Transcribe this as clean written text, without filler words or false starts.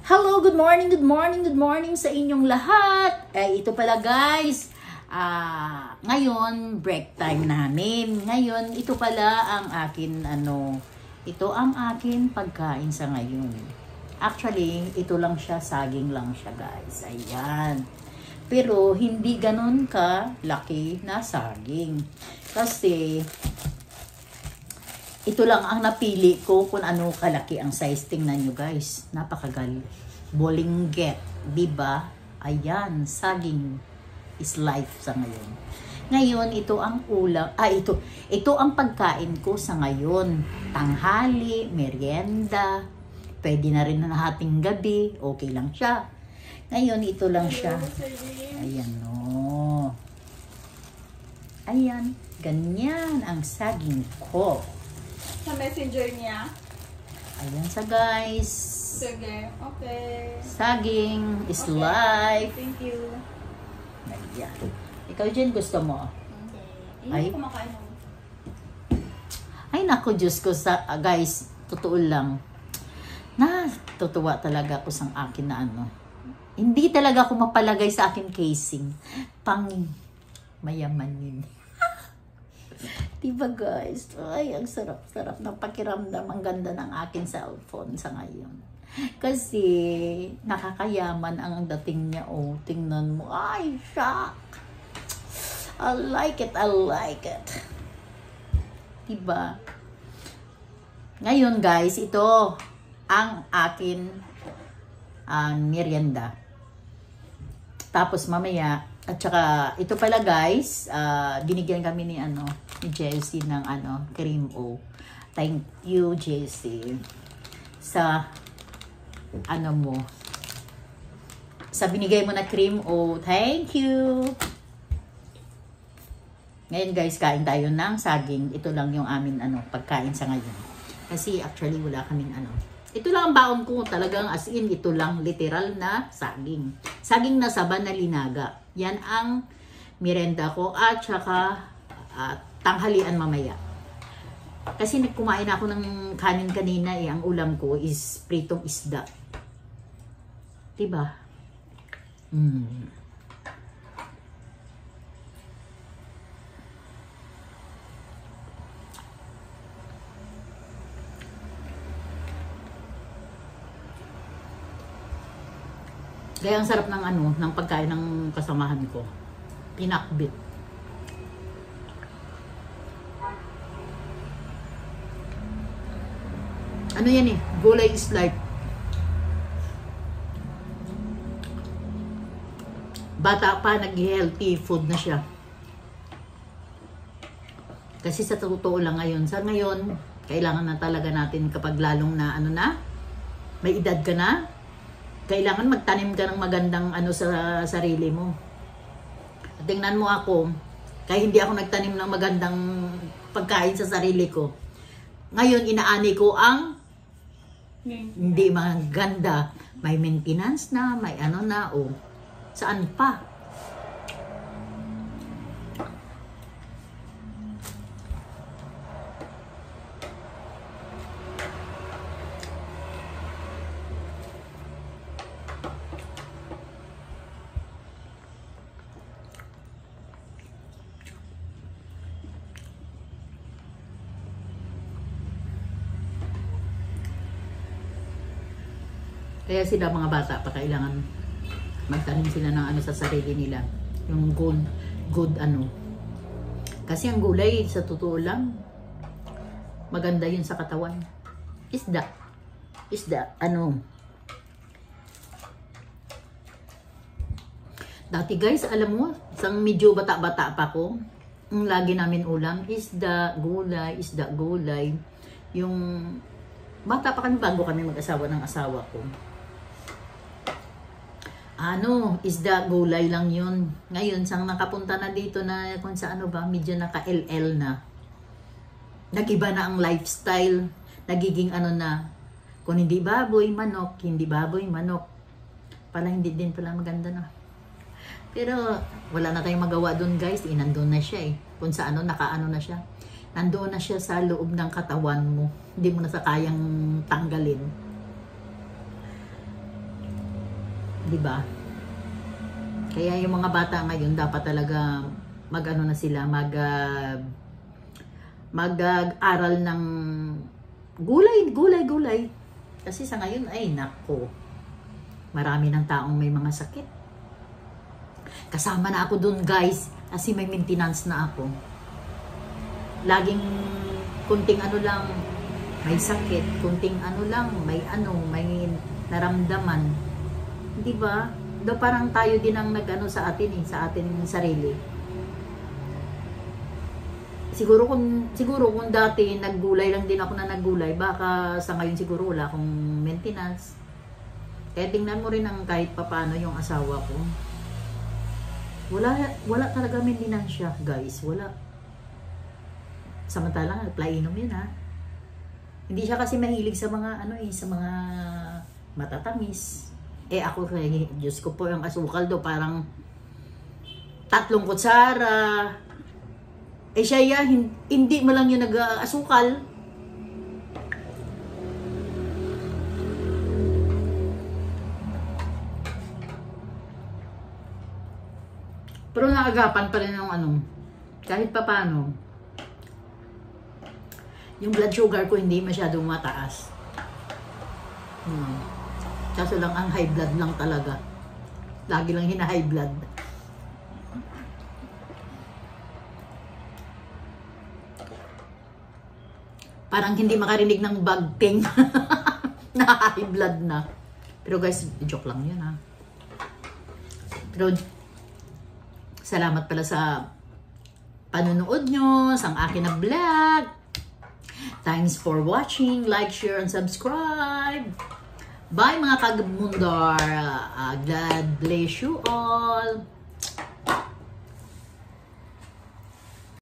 Hello, good morning, good morning, good morning sa inyong lahat. Ito pala guys, ngayon break time namin. Ngayon, ito pala ang akin, ito ang akin pagkain sa ngayon. Actually, ito lang siya, saging lang siya guys. Ayan. Pero, hindi ganun ka laki na saging. Kasi, ito lang ang napili ko kung ano kalaki ang size. Tingnan nyo guys. Napakagal. Bolingget. Diba? Ayan. Saging is life sa ngayon. Ngayon, ito ang ulam. Ito ang pagkain ko sa ngayon. Tanghali, merienda. Pwede na rin na hating gabi. Okay lang siya. Ngayon, ito lang siya. Ayan o. Ayan. Ganyan ang saging ko. Sa messenger niya? Ayan sa guys. Sige, okay. Saging is Okay. life. Thank you. Ayan. Ikaw dyan gusto mo? Okay. Ay. Hindi kumakain mo. Ay naku, Diyos ko guys, totoo lang. Tutuwa talaga ako sa akin na Hindi talaga ako mapalagay sa akin casing. Pang mayaman yun. Diba guys? Ay, ang sarap-sarap ng pakiramdam. Ang ganda ng akin cellphone sa ngayon. Kasi, nakakayaman ang dating niya. Oh, tingnan mo. Ay, shock! I like it, I like it. Diba? Ngayon guys, ito ang akin merienda. Tapos mamaya, at saka, ito pala guys, binigyan kami ni Jessie ng cream o. Thank you, Jessie. Sa, sa binigay mo na cream o. Thank you. Ngayon guys, kain tayo ng saging. Ito lang yung amin, pagkain sa ngayon. Kasi actually, wala kaming Ito lang ang baon ko. Talagang as in, ito lang literal na saging. Saging na saba na linaga. Yan ang merenda ko at saka tanghalian mamaya. Kasi nagkumain ako ng kanin kanina Ang ulam ko is pritong isda. Diba? Kaya ang sarap ng pagkain ng kasamahan ko. Pinakbit. Ano yan eh? Gulay is life. Bata pa, nag-healthy food na siya. Kasi sa totoo lang ngayon, kailangan na talaga natin kapag lalong na may edad ka na, kailangan magtanim ka ng magandang sa sarili mo. Tingnan mo ako, kaya hindi ako nagtanim ng magandang pagkain sa sarili ko. Ngayon, inaani ko ang hindi maganda. May maintenance na, may saan pa? Kaya sila mga bata pa kailangan magtanim sila ng sa sarili nila. Yung good Kasi ang gulay sa totoo lang maganda yun sa katawan. Isda. Dati guys, alam mo, sang medyo bata-bata pa ko, ang lagi namin ulam, isda, gulay. Yung bata pa kami bago kami mag-asawa ng asawa ko. Isda, gulay lang yun. Ngayon, sang nakapunta na dito na kung sa medyo naka-LL na. Nag-iba na ang lifestyle. Nagiging kung hindi baboy, manok. Pala hindi din pala maganda na. Pero, wala na tayong magawa dun guys. Nandun na siya eh. Kung sa naka na siya. Nandoon na siya sa loob ng katawan mo. Hindi mo na sa kayang tanggalin. Di ba? Kaya yung mga bata ngayon dapat talaga mag-ano na sila, mag-aral ng gulay. Kasi sa ngayon ay nako. Marami ng taong may mga sakit. Kasama na ako dun, guys, kasi may maintenance na ako. Laging kunting ano lang may sakit, kunting ano lang may naramdaman. Di ba? Do parang tayo din ang nag-ano sa atin sa ating sarili. Siguro kung dati naggulay lang din ako na naggulay, baka sa ngayon siguro wala akong maintenance. Kaya tingnan mo rin ang kahit papano yung asawa ko. Wala talaga maintenance siya, guys. Wala. Samantalang nagplainom yun, ha. Hindi siya kasi mahilig sa mga sa mga matatamis. Ako, Diyos ko po, yung asukal do parang 3 kutsara. Siya hindi mo lang yung nag-asukal. Pero naagapan pa rin ng kahit papano. Yung blood sugar ko hindi masyadong mataas. Kaso lang ang high blood lang talaga. Lagi lang hina-high blood. Parang hindi makarinig ng bagting. Na high blood na. Pero guys, joke lang yun, ha. Pero salamat pala sa panonood nyo sa akin na vlog. Thanks for watching. Like, share, and subscribe. Bye mga kagmundar. God bless you all.